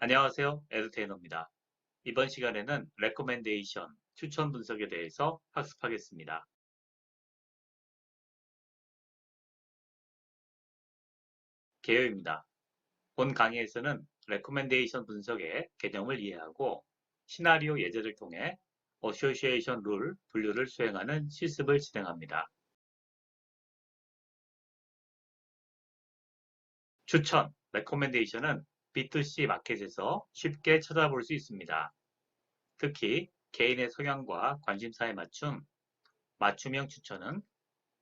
안녕하세요. 에듀테이너입니다. 이번 시간에는 레코멘데이션, 추천 분석에 대해서 학습하겠습니다. 개요입니다. 본 강의에서는 레코멘데이션 분석의 개념을 이해하고 시나리오 예제를 통해 어소시에이션 룰 분류를 수행하는 실습을 진행합니다. 추천, 레코멘데이션은 B2C 마켓에서 쉽게 찾아볼 수 있습니다. 특히 개인의 성향과 관심사에 맞춘 맞춤형 추천은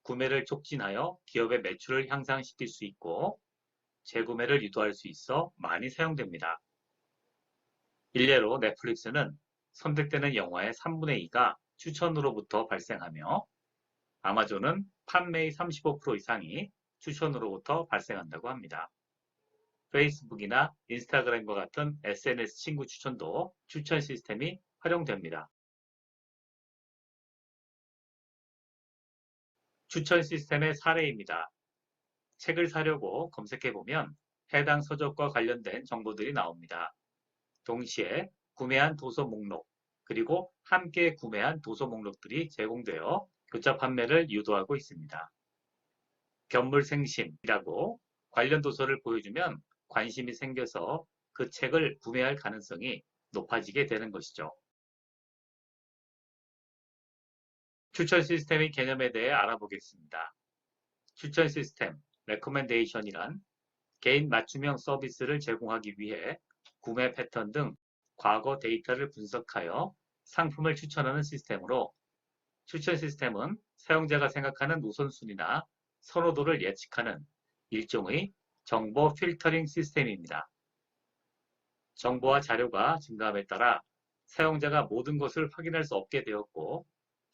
구매를 촉진하여 기업의 매출을 향상시킬 수 있고 재구매를 유도할 수 있어 많이 사용됩니다. 일례로 넷플릭스는 선택되는 영화의 3분의 2가 추천으로부터 발생하며 아마존은 판매의 35% 이상이 추천으로부터 발생한다고 합니다. 페이스북이나 인스타그램과 같은 SNS 친구 추천도 추천 시스템이 활용됩니다. 추천 시스템의 사례입니다. 책을 사려고 검색해보면 해당 서적과 관련된 정보들이 나옵니다. 동시에 구매한 도서 목록, 그리고 함께 구매한 도서 목록들이 제공되어 교차 판매를 유도하고 있습니다. 견물생심이라고 관련 도서를 보여주면 관심이 생겨서 그 책을 구매할 가능성이 높아지게 되는 것이죠. 추천 시스템의 개념에 대해 알아보겠습니다. 추천 시스템, 레코멘데이션이란 개인 맞춤형 서비스를 제공하기 위해 구매 패턴 등 과거 데이터를 분석하여 상품을 추천하는 시스템으로 추천 시스템은 사용자가 생각하는 우선순위나 선호도를 예측하는 일종의 정보 필터링 시스템입니다. 정보와 자료가 증가함에 따라 사용자가 모든 것을 확인할 수 없게 되었고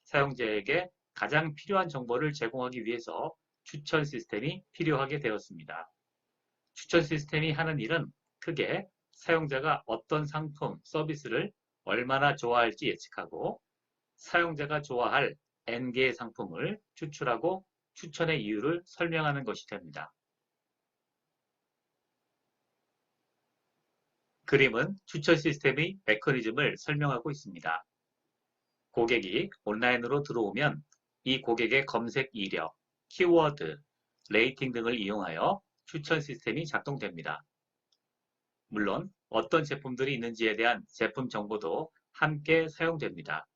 사용자에게 가장 필요한 정보를 제공하기 위해서 추천 시스템이 필요하게 되었습니다. 추천 시스템이 하는 일은 크게 사용자가 어떤 상품, 서비스를 얼마나 좋아할지 예측하고 사용자가 좋아할 N개의 상품을 추출하고 추천의 이유를 설명하는 것이 됩니다. 그림은 추천 시스템의 메커니즘을 설명하고 있습니다. 고객이 온라인으로 들어오면 이 고객의 검색 이력, 키워드, 레이팅 등을 이용하여 추천 시스템이 작동됩니다. 물론 어떤 제품들이 있는지에 대한 제품 정보도 함께 사용됩니다.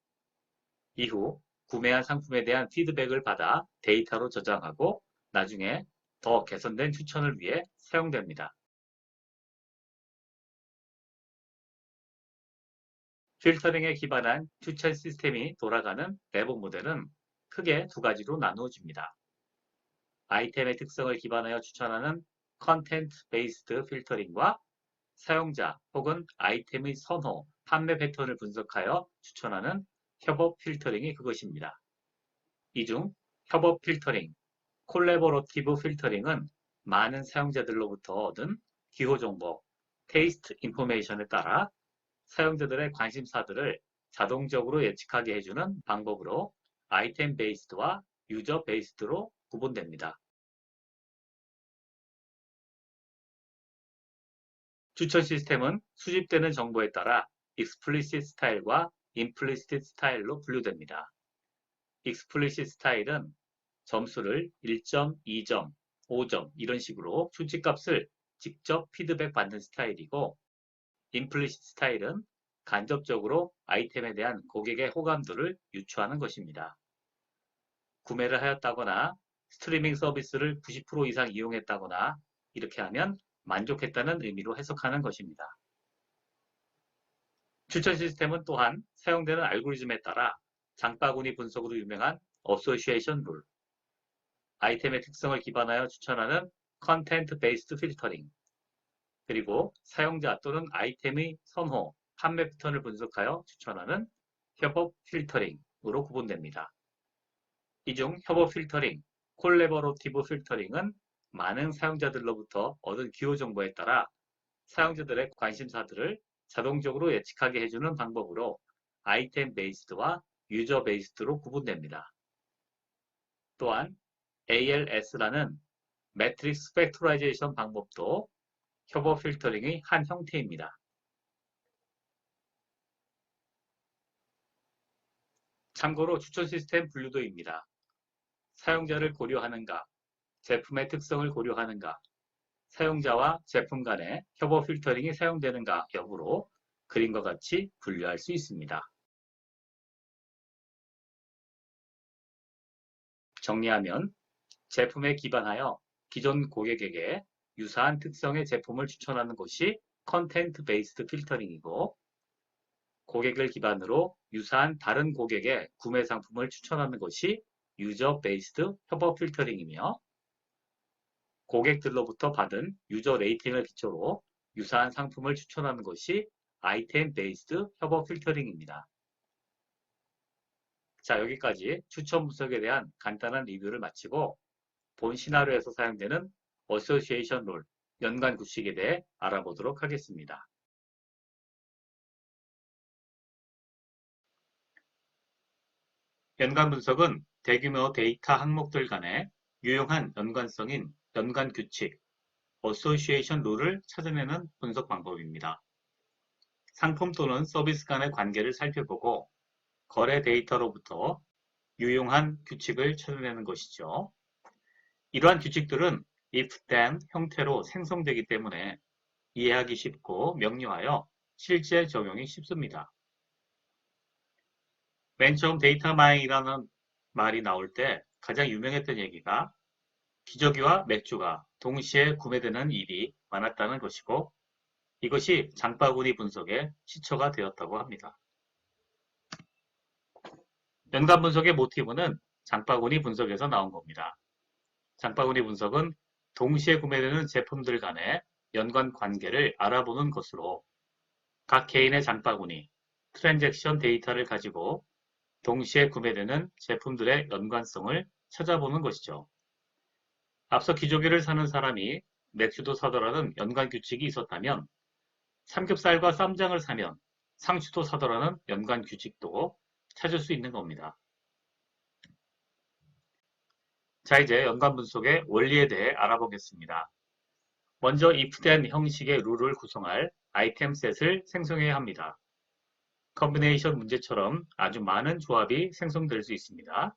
이후 구매한 상품에 대한 피드백을 받아 데이터로 저장하고 나중에 더 개선된 추천을 위해 사용됩니다. 필터링에 기반한 추천 시스템이 돌아가는 내부 모델은 크게 두 가지로 나누어집니다. 아이템의 특성을 기반하여 추천하는 컨텐트 베이스드 필터링과 사용자 혹은 아이템의 선호, 판매 패턴을 분석하여 추천하는 협업 필터링이 그것입니다. 이 중 협업 필터링, 콜래버러티브 필터링은 많은 사용자들로부터 얻은 기호 정보, 테이스트 인포메이션에 따라 사용자들의 관심사들을 자동적으로 예측하게 해주는 방법으로 아이템 베이스드와 유저 베이스드로 구분됩니다. 추천 시스템은 수집되는 정보에 따라 explicit 스타일과 implicit 스타일로 분류됩니다. explicit 스타일은 점수를 1점, 2점, 5점 이런 식으로 수치값을 직접 피드백 받는 스타일이고 implicit 스타일은 간접적으로 아이템에 대한 고객의 호감도를 유추하는 것입니다. 구매를 하였다거나 스트리밍 서비스를 90% 이상 이용했다거나 이렇게 하면 만족했다는 의미로 해석하는 것입니다. 추천 시스템은 또한 사용되는 알고리즘에 따라 장바구니 분석으로 유명한 어소시에이션 룰, 아이템의 특성을 기반하여 추천하는 컨텐트 베이스드 필터링, 그리고 사용자 또는 아이템의 선호, 판매 패턴을 분석하여 추천하는 협업 필터링으로 구분됩니다. 이 중 협업 필터링, 콜래버러티브 필터링은 많은 사용자들로부터 얻은 기호 정보에 따라 사용자들의 관심사들을 자동적으로 예측하게 해주는 방법으로 아이템 베이스드와 유저 베이스드로 구분됩니다. 또한 ALS라는 매트릭스 팩토라이제이션 방법도 협업 필터링의 한 형태입니다. 참고로 추천 시스템 분류도입니다. 사용자를 고려하는가, 제품의 특성을 고려하는가, 사용자와 제품 간의 협업 필터링이 사용되는가 여부로 그림과 같이 분류할 수 있습니다. 정리하면 제품에 기반하여 기존 고객에게 유사한 특성의 제품을 추천하는 것이 컨텐트 베이스드 필터링이고, 고객을 기반으로 유사한 다른 고객의 구매 상품을 추천하는 것이 유저 베이스드 협업 필터링이며, 고객들로부터 받은 유저 레이팅을 기초로 유사한 상품을 추천하는 것이 아이템 베이스드 협업 필터링입니다. 자, 여기까지 추천 분석에 대한 간단한 리뷰를 마치고 본 시나리오에서 사용되는 어소시에이션 룰, 연관 규칙에 대해 알아보도록 하겠습니다. 연관 분석은 대규모 데이터 항목들 간의 유용한 연관성인 연관 규칙, 어소시에이션 룰을 찾아내는 분석 방법입니다. 상품 또는 서비스 간의 관계를 살펴보고 거래 데이터로부터 유용한 규칙을 찾아내는 것이죠. 이러한 규칙들은 if then 형태로 생성되기 때문에 이해하기 쉽고 명료하여 실제 적용이 쉽습니다. 맨 처음 데이터 마이닝이라는 말이 나올 때 가장 유명했던 얘기가 기저귀와 맥주가 동시에 구매되는 일이 많았다는 것이고, 이것이 장바구니 분석의 시초가 되었다고 합니다. 연관 분석의 모티브는 장바구니 분석에서 나온 겁니다. 장바구니 분석은 동시에 구매되는 제품들 간의 연관 관계를 알아보는 것으로 각 개인의 장바구니, 트랜잭션 데이터를 가지고 동시에 구매되는 제품들의 연관성을 찾아보는 것이죠. 앞서 기저귀를 사는 사람이 맥주도 사더라는 연관 규칙이 있었다면, 삼겹살과 쌈장을 사면 상추도 사더라는 연관 규칙도 찾을 수 있는 겁니다. 자, 이제 연관 분석의 원리에 대해 알아보겠습니다. 먼저 if then 형식의 룰을 구성할 아이템 셋을 생성해야 합니다. 컨비네이션 문제처럼 아주 많은 조합이 생성될 수 있습니다.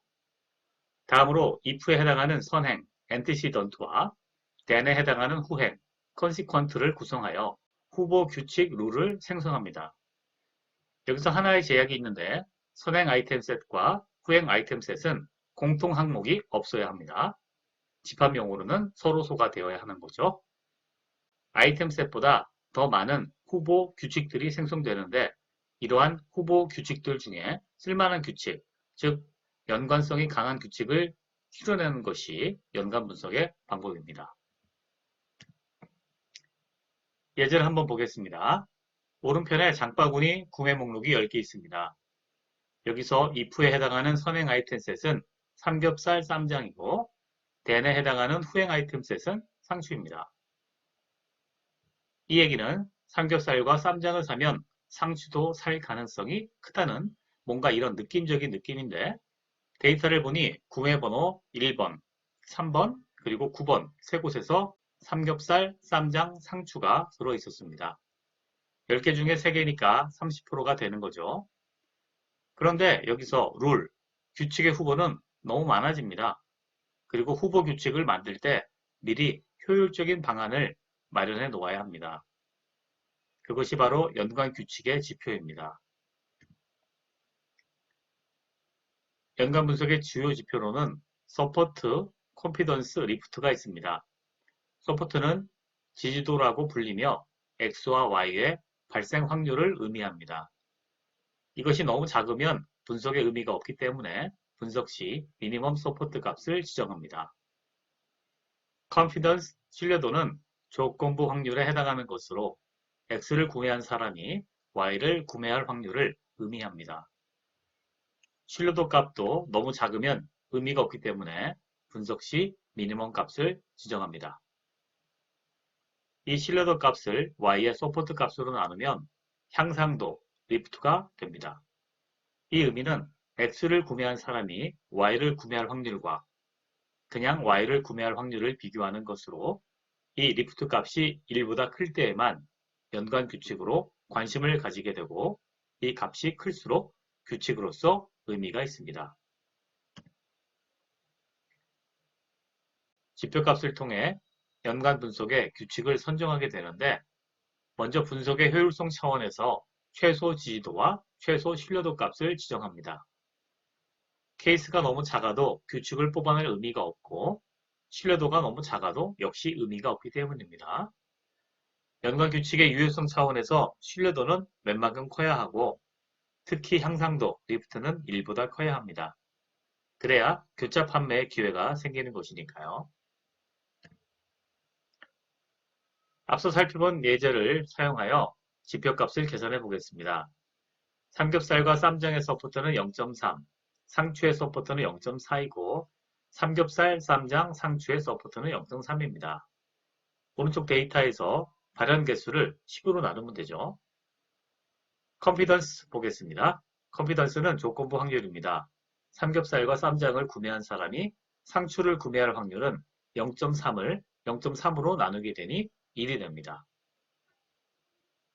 다음으로 if에 해당하는 선행, antecedent와 then에 해당하는 후행, consequent를 구성하여 후보 규칙 룰을 생성합니다. 여기서 하나의 제약이 있는데, 선행 아이템 셋과 후행 아이템 셋은 공통 항목이 없어야 합니다. 집합용어로는 서로 소가되어야 하는 거죠. 아이템 셋보다 더 많은 후보 규칙들이 생성되는데, 이러한 후보 규칙들 중에 쓸만한 규칙, 즉 연관성이 강한 규칙을 추려내는 것이 연관 분석의 방법입니다. 예제를 한번 보겠습니다. 오른편에 장바구니 구매 목록이 10개 있습니다. 여기서 if에 해당하는 선행 아이템 셋은 삼겹살 쌈장이고, then에 해당하는 후행 아이템 셋은 상추입니다. 이 얘기는 삼겹살과 쌈장을 사면 상추도 살 가능성이 크다는 뭔가 이런 느낌적인 느낌인데, 데이터를 보니 구매번호 1번, 3번, 그리고 9번 세 곳에서 삼겹살, 쌈장, 상추가 들어있었습니다. 10개 중에 3개니까 30%가 되는 거죠. 그런데 여기서 룰, 규칙의 후보는 너무 많아집니다. 그리고 후보 규칙을 만들 때 미리 효율적인 방안을 마련해 놓아야 합니다. 그것이 바로 연관 규칙의 지표입니다. 연관 분석의 주요 지표로는 서포트, 콘피던스, 리프트가 있습니다. 서포트는 지지도라고 불리며 X와 Y의 발생 확률을 의미합니다. 이것이 너무 작으면 분석의 의미가 없기 때문에 분석 시 미니멈 서포트 값을 지정합니다. confidence, 신뢰도는 조건부 확률에 해당하는 것으로 X를 구매한 사람이 Y를 구매할 확률을 의미합니다. 신뢰도 값도 너무 작으면 의미가 없기 때문에 분석 시 미니멈 값을 지정합니다. 이 신뢰도 값을 Y의 서포트 값으로 나누면 향상도, 리프트가 됩니다. 이 의미는 X를 구매한 사람이 Y를 구매할 확률과 그냥 Y를 구매할 확률을 비교하는 것으로, 이 리프트 값이 1보다 클 때에만 연관 규칙으로 관심을 가지게 되고, 이 값이 클수록 규칙으로서 의미가 있습니다. 지표값을 통해 연간 분석의 규칙을 선정하게 되는데 먼저 분석의 효율성 차원에서 최소 지지도와 최소 신뢰도 값을 지정합니다. 케이스가 너무 작아도 규칙을 뽑아낼 의미가 없고 신뢰도가 너무 작아도 역시 의미가 없기 때문입니다. 연관 규칙의 유효성 차원에서 신뢰도는 웬만큼 커야 하고 특히 향상도, 리프트는 1보다 커야 합니다. 그래야 교차 판매의 기회가 생기는 것이니까요. 앞서 살펴본 예제를 사용하여 지표값을 계산해 보겠습니다. 삼겹살과 쌈장의 서포트는 0.3, 상추의 서포트는 0.4이고 삼겹살, 쌈장, 상추의 서포트는 0.3입니다. 오른쪽 데이터에서 발현 개수를 10으로 나누면 되죠. 컨피던스 보겠습니다. 컨피던스는 조건부 확률입니다. 삼겹살과 쌈장을 구매한 사람이 상추를 구매할 확률은 0.3을 0.3으로 나누게 되니 1이 됩니다.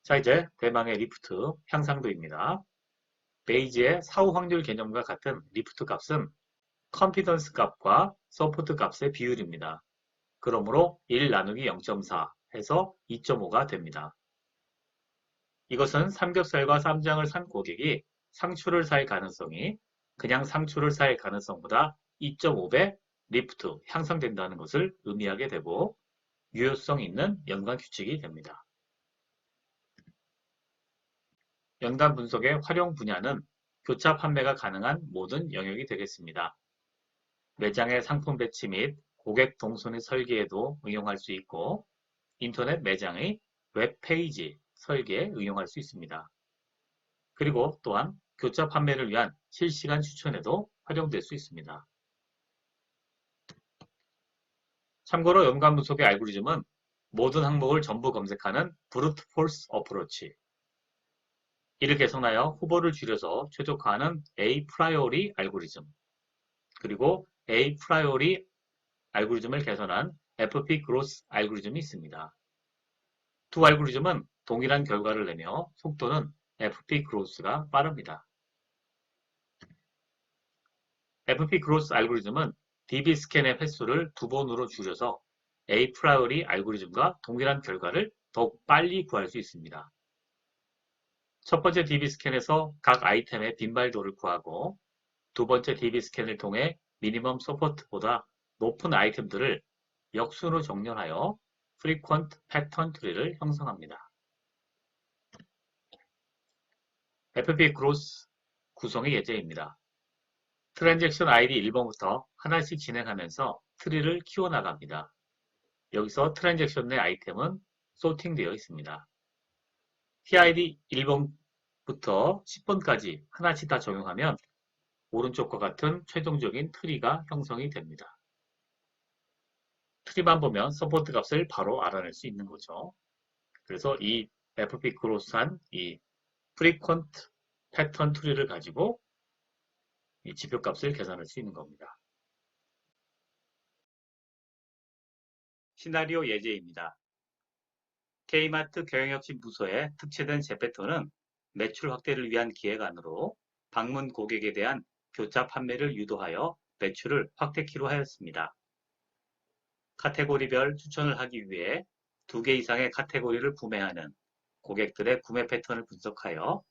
자, 이제 대망의 리프트 향상도입니다. 베이지의 사후 확률 개념과 같은 리프트 값은 컨피던스 값과 서포트 값의 비율입니다. 그러므로 1 나누기 0.4 해서 2.5가 됩니다. 이것은 삼겹살과 쌈장을 산 고객이 상추를 살 가능성이 그냥 상추를 살 가능성보다 2.5배 리프트 향상된다는 것을 의미하게 되고 유효성 있는 연관 규칙이 됩니다. 연간 분석의 활용 분야는 교차 판매가 가능한 모든 영역이 되겠습니다. 매장의 상품 배치 및 고객 동선의 설계에도 응용할 수 있고 인터넷 매장의 웹페이지 설계에 응용할 수 있습니다. 그리고 또한 교차 판매를 위한 실시간 추천에도 활용될 수 있습니다. 참고로 연관 분석의 알고리즘은 모든 항목을 전부 검색하는 브루트 폴스 어프로치, 이를 개선하여 후보를 줄여서 최적화하는 A 프라이오리 알고리즘, 그리고 A 프라이오리 알고리즘을 개선한 FP 그로스 알고리즘이 있습니다. 두 알고리즘은 동일한 결과를 내며 속도는 FP 그로스가 빠릅니다. FP 그로스 알고리즘은 DB 스캔의 횟수를 2번으로 줄여서 A 프라이오리 알고리즘과 동일한 결과를 더욱 빨리 구할 수 있습니다. 첫 번째 DB 스캔에서 각 아이템의 빈발도를 구하고 두 번째 DB 스캔을 통해 미니멈 서포트보다 높은 아이템들을 역순으로 정렬하여 frequent pattern tree를 형성합니다. FP 그로스 구성의 예제입니다. 트랜잭션 ID 1번부터 하나씩 진행하면서 트리를 키워나갑니다. 여기서 트랜잭션 내 아이템은 소팅되어 있습니다. TID 1번부터 10번까지 하나씩 다 적용하면 오른쪽과 같은 최종적인 트리가 형성이 됩니다. 트리만 보면 서포트 값을 바로 알아낼 수 있는 거죠. 그래서 이 FP 크로스한 이 frequent pattern 트리를 가지고 이 지표값을 계산할 수 있는 겁니다. 시나리오 예제입니다. K마트 경영혁신 부서의 특채된 제페토는 매출 확대를 위한 기획안으로 방문 고객에 대한 교차 판매를 유도하여 매출을 확대키로 하였습니다. 카테고리별 추천을 하기 위해 2개 이상의 카테고리를 구매하는 고객들의 구매 패턴을 분석하여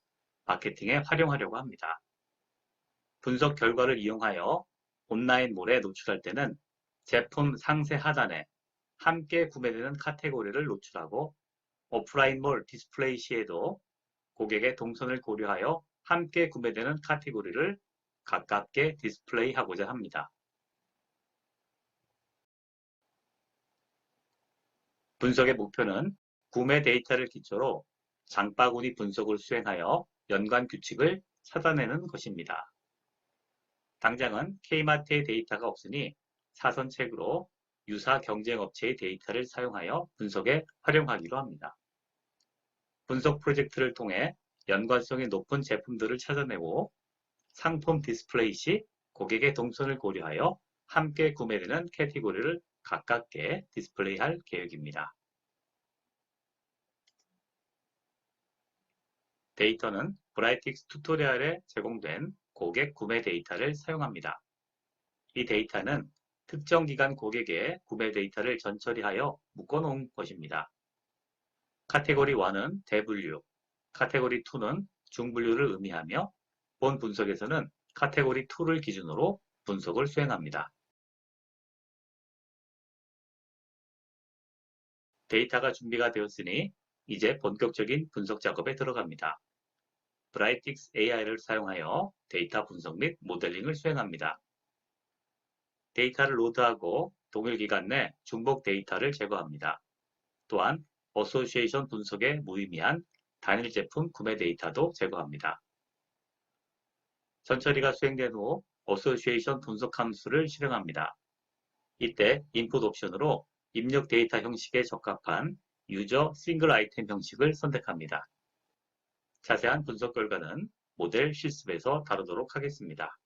마케팅에 활용하려고 합니다. 분석 결과를 이용하여 온라인몰에 노출할 때는 제품 상세 하단에 함께 구매되는 카테고리를 노출하고 오프라인몰 디스플레이 시에도 고객의 동선을 고려하여 함께 구매되는 카테고리를 가깝게 디스플레이하고자 합니다. 분석의 목표는 구매 데이터를 기초로 장바구니 분석을 수행하여 연관 규칙을 찾아내는 것입니다. 당장은 K마트의 데이터가 없으니 사선책으로 유사 경쟁업체의 데이터를 사용하여 분석에 활용하기로 합니다. 분석 프로젝트를 통해 연관성이 높은 제품들을 찾아내고 상품 디스플레이 시 고객의 동선을 고려하여 함께 구매되는 카테고리를 가깝게 디스플레이할 계획입니다. 데이터는 브라이틱스 튜토리얼에 제공된 고객 구매 데이터를 사용합니다. 이 데이터는 특정 기간 고객의 구매 데이터를 전처리하여 묶어놓은 것입니다. 카테고리 1은 대분류, 카테고리 2는 중분류를 의미하며 본 분석에서는 카테고리 2를 기준으로 분석을 수행합니다. 데이터가 준비가 되었으니 이제 본격적인 분석 작업에 들어갑니다. 브라이틱스 AI를 사용하여 데이터 분석 및 모델링을 수행합니다. 데이터를 로드하고 동일 기간 내 중복 데이터를 제거합니다. 또한 어소시에이션 분석에 무의미한 단일 제품 구매 데이터도 제거합니다. 전처리가 수행된 후 어소시에이션 분석 함수를 실행합니다. 이때 인풋 옵션으로 입력 데이터 형식에 적합한 유저 싱글 아이템 형식을 선택합니다. 자세한 분석 결과는 모델 실습에서 다루도록 하겠습니다.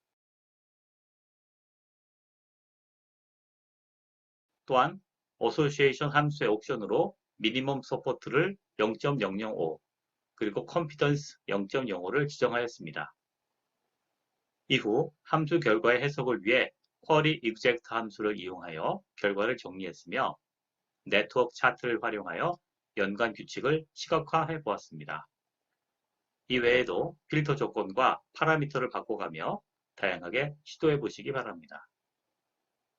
또한 어소시에이션 함수의 옵션으로 미니멈 서포트를 0.005 그리고 컨피던스 0.05를 지정하였습니다. 이후 함수 결과의 해석을 위해 쿼리 exect 함수를 이용하여 결과를 정리했으며 네트워크 차트를 활용하여 연관 규칙을 시각화해 보았습니다. 이 외에도 필터 조건과 파라미터를 바꿔가며 다양하게 시도해 보시기 바랍니다.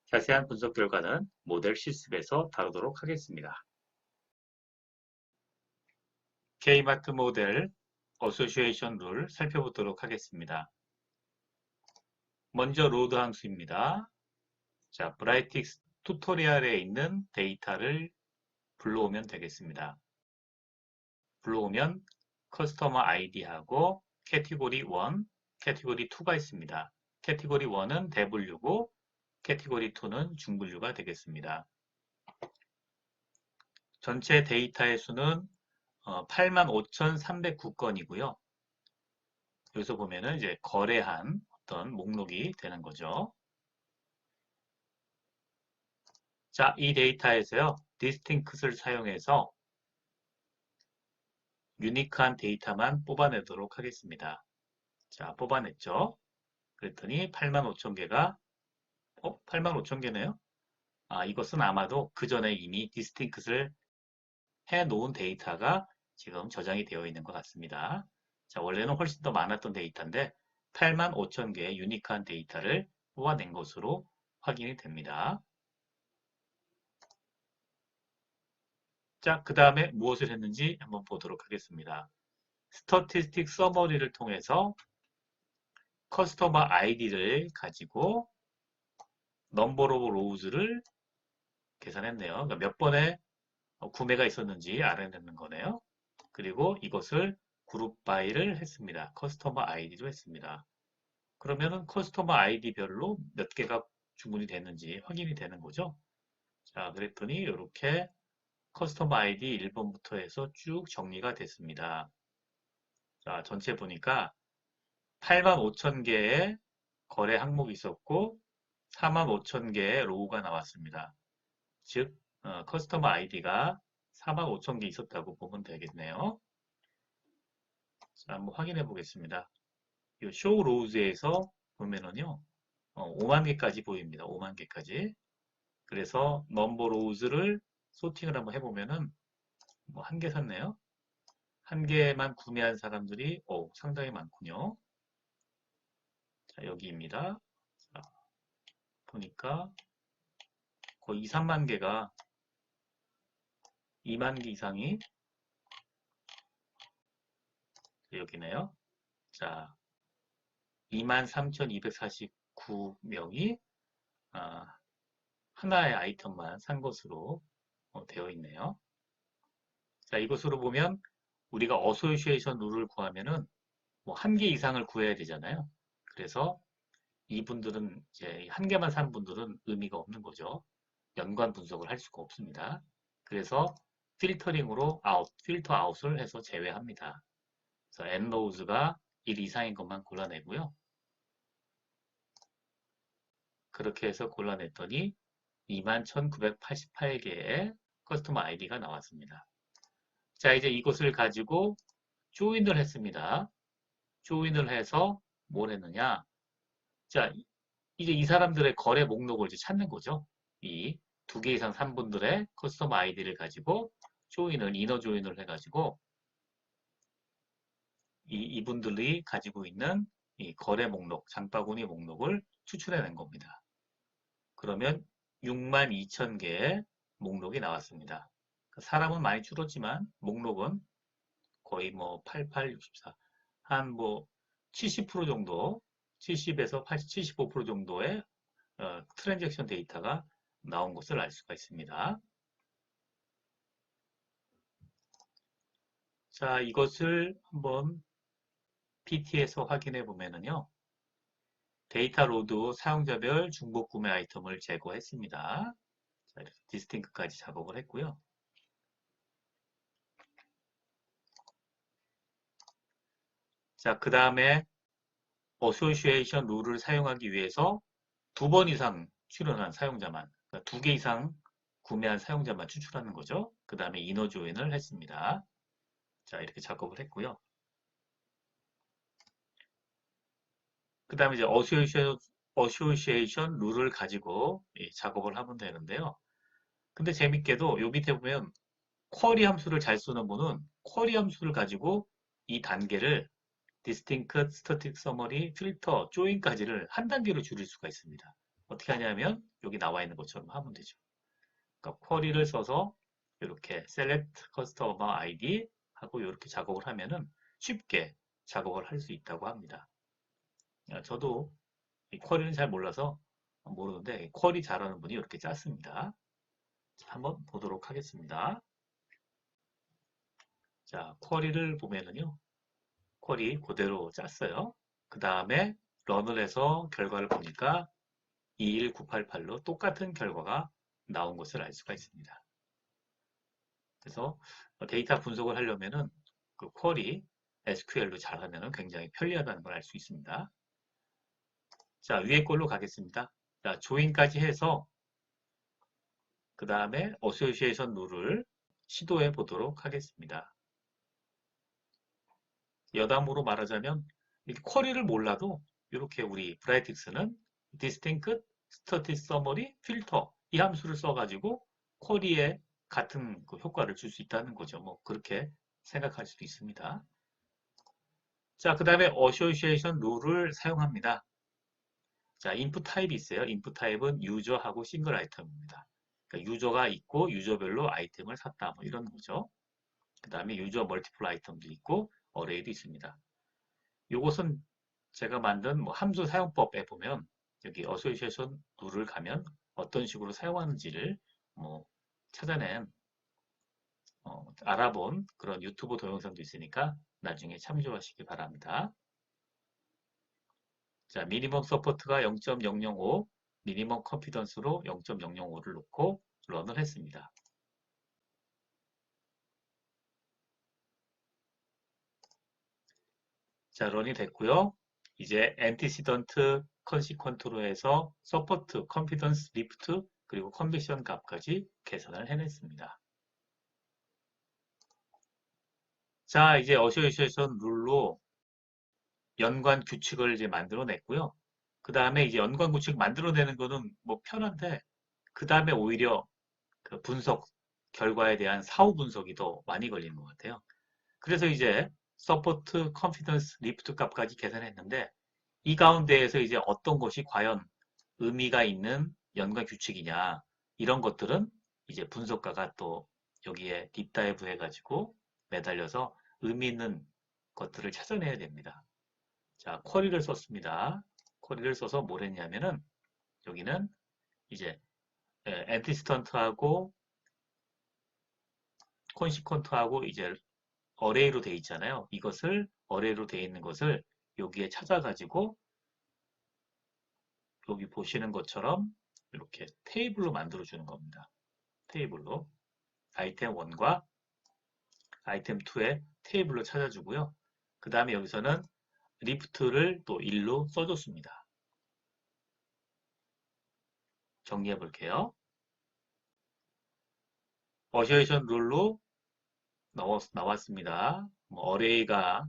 자세한 분석 결과는 모델 실습에서 다루도록 하겠습니다. K마트 모델 어소시에이션 룰 살펴보도록 하겠습니다. 먼저 로드 함수입니다. 자, 브라이틱스 튜토리얼에 있는 데이터를 불러오면 되겠습니다. 불러오면 커스터머 아이디하고 캐티고리 1, 캐티고리 2가 있습니다. 캐티고리 1은 대분류고 캐티고리 2는 중분류가 되겠습니다. 전체 데이터의 수는 85,309건이고요. 여기서 보면은 이제 거래한 어떤 목록이 되는 거죠. 자, 이 데이터에서요, 디스팅크를 사용해서 유니크한 데이터만 뽑아내도록 하겠습니다. 자, 뽑아냈죠. 그랬더니 85,000개가 85,000개네요. 이것은 아마도 그 전에 이미 디스팅크를 해놓은 데이터가 지금 저장이 되어 있는 것 같습니다. 자, 원래는 훨씬 더 많았던 데이터인데 85,000개의 유니크한 데이터를 뽑아낸 것으로 확인이 됩니다. 자, 그 다음에 무엇을 했는지 한번 보도록 하겠습니다. 스태티스틱 서머리를 통해서 커스터머 아이디를 가지고 넘버 오브 로우즈를 계산했네요. 그러니까 몇 번의 구매가 있었는지 알아내는 거네요. 그리고 이것을 그룹 바이를 했습니다. 커스터머 아이디로 했습니다. 그러면은 커스터머 아이디별로 몇 개가 주문이 됐는지 확인이 되는 거죠. 자, 그랬더니 이렇게 커스터머 아이디 1번부터 해서 쭉 정리가 됐습니다. 자, 전체 보니까 85,000개의 거래 항목이 있었고 45,000개의 로우가 나왔습니다. 즉, 커스터머 아이디가 45,000개 있었다고 보면 되겠네요. 자, 한번 확인해 보겠습니다. 이 쇼 로우즈에서 보면은요, 5만 개까지 보입니다. 5만 개까지. 그래서 넘버 로우즈를 소팅을 한번 해보면은 뭐 한 개 샀네요. 한 개만 구매한 사람들이 상당히 많군요. 자, 여기입니다. 자, 보니까 거의 2, 3만 개가 2만 개 이상이 여기네요. 자, 23,249명이 하나의 아이템만 산 것으로 되어 있네요. 자, 이것으로 보면 우리가 어소시에이션 룰을 구하면은 뭐 한 개 이상을 구해야 되잖아요. 그래서 이분들은 이제 한 개만 산 분들은 의미가 없는 거죠. 연관 분석을 할 수가 없습니다. 그래서 필터링으로 필터 아웃을 해서 제외합니다. 그래서 엔로우즈가 1 이상인 것만 골라내고요. 그렇게 해서 골라냈더니 21,988개의 커스터머 아이디가 나왔습니다. 자, 이제 이것을 가지고 조인을 했습니다. 조인을 해서 뭘 했느냐? 자, 이제 이 사람들의 거래 목록을 이제 찾는 거죠. 이 두 개 이상 산 분들의 커스터머 아이디를 가지고 이너 조인을 해가지고 이분들이 가지고 있는 이 거래 목록, 장바구니 목록을 추출해낸 겁니다. 그러면 62,000개의 목록이 나왔습니다. 사람은 많이 줄었지만 목록은 거의 뭐 88, 64, 한 뭐 70% 정도, 70에서 80, 75% 정도의 트랜잭션 데이터가 나온 것을 알 수가 있습니다. 자, 이것을 한번 PT에서 확인해 보면은요. 데이터 로드 사용자별 중복 구매 아이템을 제거했습니다. 자, 이렇게 디스팅크까지 작업을 했고요. 자, 그 다음에 어소시에이션 룰을 사용하기 위해서 2번 이상 출연한 사용자만, 그러니까 2개 이상 구매한 사용자만 추출하는 거죠. 그 다음에 이너 조인을 했습니다. 자, 이렇게 작업을 했고요. 그 다음에 이제 어소시에이션 룰을 가지고 작업을 하면 되는데요. 근데 재밌게도 요 밑에 보면 쿼리 함수를 잘 쓰는 분은 쿼리 함수를 가지고 이 단계를 distinct, static summary, filter, join까지를 한 단계로 줄일 수가 있습니다. 어떻게 하냐면 여기 나와 있는 것처럼 하면 되죠. 그러니까 쿼리를 써서 이렇게 select customer ID 하고 이렇게 작업을 하면은 쉽게 작업을 할 수 있다고 합니다. 저도 이 쿼리는 잘 몰라서 모르는데 쿼리 잘하는 분이 이렇게 짰습니다. 자, 한번 보도록 하겠습니다. 자, 쿼리를 보면은요. 쿼리 그대로 짰어요. 그 다음에 런을 해서 결과를 보니까 21988로 똑같은 결과가 나온 것을 알 수가 있습니다. 그래서 데이터 분석을 하려면은 그 쿼리 SQL로 잘하면 굉장히 편리하다는 걸 알 수 있습니다. 자, 위에 걸로 가겠습니다. 자, 조인까지 해서 그 다음에 어소시에이션 룰을 시도해 보도록 하겠습니다. 여담으로 말하자면 이렇게 쿼리를 몰라도 이렇게 우리 브라이틱스는 distinct, static summary, filter 이 함수를 써가지고 쿼리에 같은 그 효과를 줄 수 있다는 거죠. 뭐 그렇게 생각할 수도 있습니다. 자, 그 다음에 association 룰을 사용합니다. 자, input 타입이 있어요. input 타입은 유저하고 싱글 아이템입니다. 그러니까 유저가 있고 유저별로 아이템을 샀다. 뭐 이런 거죠. 그 다음에 유저 멀티플 아이템도 있고 어레이도 있습니다. 이것은 제가 만든 뭐 함수 사용법에 보면 여기 어소시에이션 룰을 가면 어떤 식으로 사용하는지를 뭐 찾아낸 알아본 그런 유튜브 동영상도 있으니까 나중에 참조하시기 바랍니다. 자, 미니멈 서포트가 0.005, 미니멈 컨피던스로 0.005를 놓고 런을 했습니다. 자, 런이 됐고요. 이제 antecedent consequent로 해서 서포트, 컨피던스, 리프트, 그리고 컨비션 값까지 계산을 해냈습니다. 자, 이제 어소시에이션 룰로 연관 규칙을 이제 만들어냈고요. 그 다음에 이제 연관 규칙 만들어내는 거는 뭐 편한데, 그 다음에 오히려 그 분석 결과에 대한 사후 분석이 더 많이 걸리는 것 같아요. 그래서 이제 서포트, 컨피던스, 리프트 값까지 계산했는데, 이 가운데에서 이제 어떤 것이 과연 의미가 있는 연관 규칙이냐, 이런 것들은 이제 분석가가 또 여기에 딥다이브 해가지고 매달려서 의미 있는 것들을 찾아내야 됩니다. 자, 쿼리를 썼습니다. 쿼리를 써서 뭘 했냐면은 여기는 이제 엔티스턴트하고 콘시퀀트하고 이제 어레이로 되어 있잖아요. 이것을 어레이로 되어 있는 것을 여기에 찾아가지고 여기 보시는 것처럼 이렇게 테이블로 만들어 주는 겁니다. 테이블로 아이템 1과 아이템 2의 테이블로 찾아주고요. 그 다음에 여기서는 리프트를 또 1로 써줬습니다. 정리해 볼게요. 어셔에이션 룰로 나왔습니다. 뭐 어레이가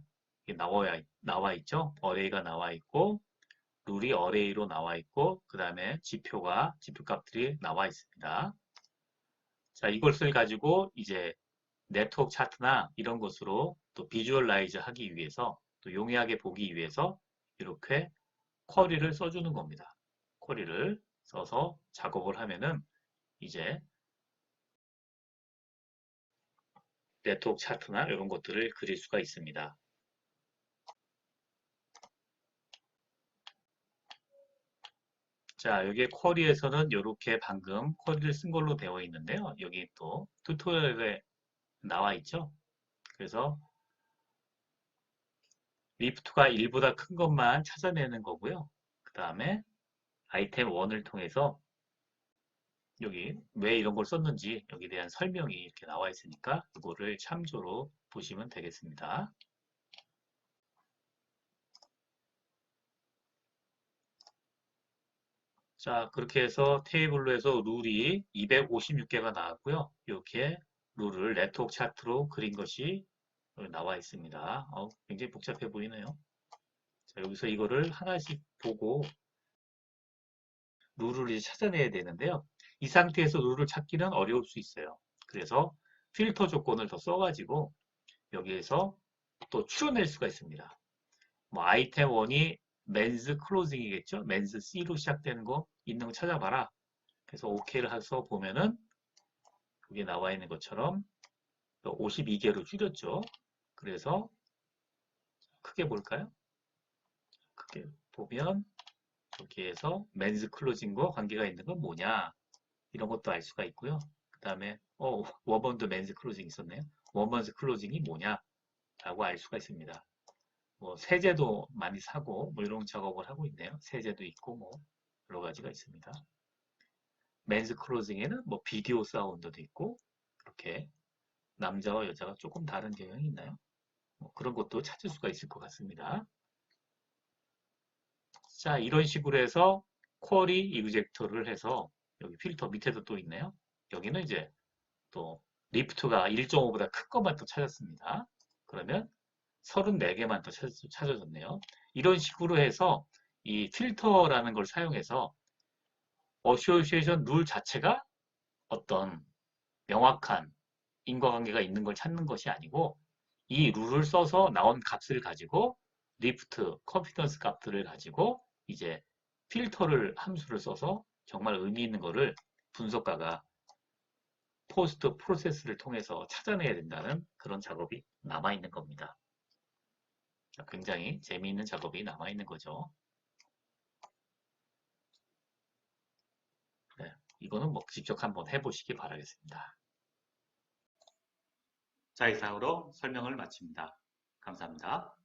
이렇게 나와 있죠? 어레이가 나와 있고, 룰이 어레이로 나와 있고, 그 다음에 지표 값들이 나와 있습니다. 자, 이것을 가지고 이제 네트워크 차트나 이런 것으로 또 비주얼라이즈 하기 위해서, 또 용이하게 보기 위해서 이렇게 쿼리를 써주는 겁니다. 쿼리를 써서 작업을 하면은 이제 네트워크 차트나 이런 것들을 그릴 수가 있습니다. 자, 여기 쿼리에서는 이렇게 방금 쿼리를 쓴 걸로 되어 있는데요. 여기 또 튜토리얼에 나와 있죠. 그래서 리프트가 1보다 큰 것만 찾아내는 거고요. 그 다음에 아이템 1을 통해서 여기 왜 이런 걸 썼는지 여기에 대한 설명이 이렇게 나와 있으니까 이거를 참조로 보시면 되겠습니다. 자, 그렇게 해서 테이블로 해서 룰이 256개가 나왔고요. 이렇게 룰을 네트워크 차트로 그린 것이 나와 있습니다. 굉장히 복잡해 보이네요. 자, 여기서 이거를 하나씩 보고 룰을 이제 찾아내야 되는데요. 이 상태에서 룰을 찾기는 어려울 수 있어요. 그래서 필터 조건을 더 써가지고 여기에서 또 추려낼 수가 있습니다. 뭐 아이템 1이 맨즈 클로징이겠죠? 맨즈 C로 시작되는 거 있는 거 찾아봐라. 그래서 OK를 해서 보면은 여기 나와 있는 것처럼 52개로 줄였죠. 그래서 크게 볼까요? 크게 보면 여기에서 맨즈 클로징과 관계가 있는 건 뭐냐 이런 것도 알 수가 있고요. 그 다음에 워먼드 맨즈 클로징 있었네요. 워먼즈 클로징이 뭐냐 라고 알 수가 있습니다. 뭐 세제도 많이 사고 뭐 이런 작업을 하고 있네요. 세제도 있고 뭐 여러 가지가 있습니다. 맨즈 클로징에는 뭐 비디오 사운드도 있고 그렇게 남자와 여자가 조금 다른 경향이 있나요? 뭐 그런 것도 찾을 수가 있을 것 같습니다. 자, 이런 식으로 해서 쿼리 이그젝터를 해서 여기 필터 밑에도 또 있네요. 여기는 이제 또 리프트가 1.5보다 큰 것만 또 찾았습니다. 그러면 34개만 더 찾아졌네요. 이런 식으로 해서 이 필터라는 걸 사용해서 어소시에이션 룰 자체가 어떤 명확한 인과관계가 있는 걸 찾는 것이 아니고 이 룰을 써서 나온 값을 가지고 리프트, 컨피던스 값들을 가지고 이제 필터를 함수를 써서 정말 의미 있는 거를 분석가가 포스트 프로세스를 통해서 찾아내야 된다는 그런 작업이 남아있는 겁니다. 굉장히 재미있는 작업이 남아있는 거죠. 네, 이거는 뭐 직접 한번 해보시기 바라겠습니다. 자, 이상으로 설명을 마칩니다. 감사합니다.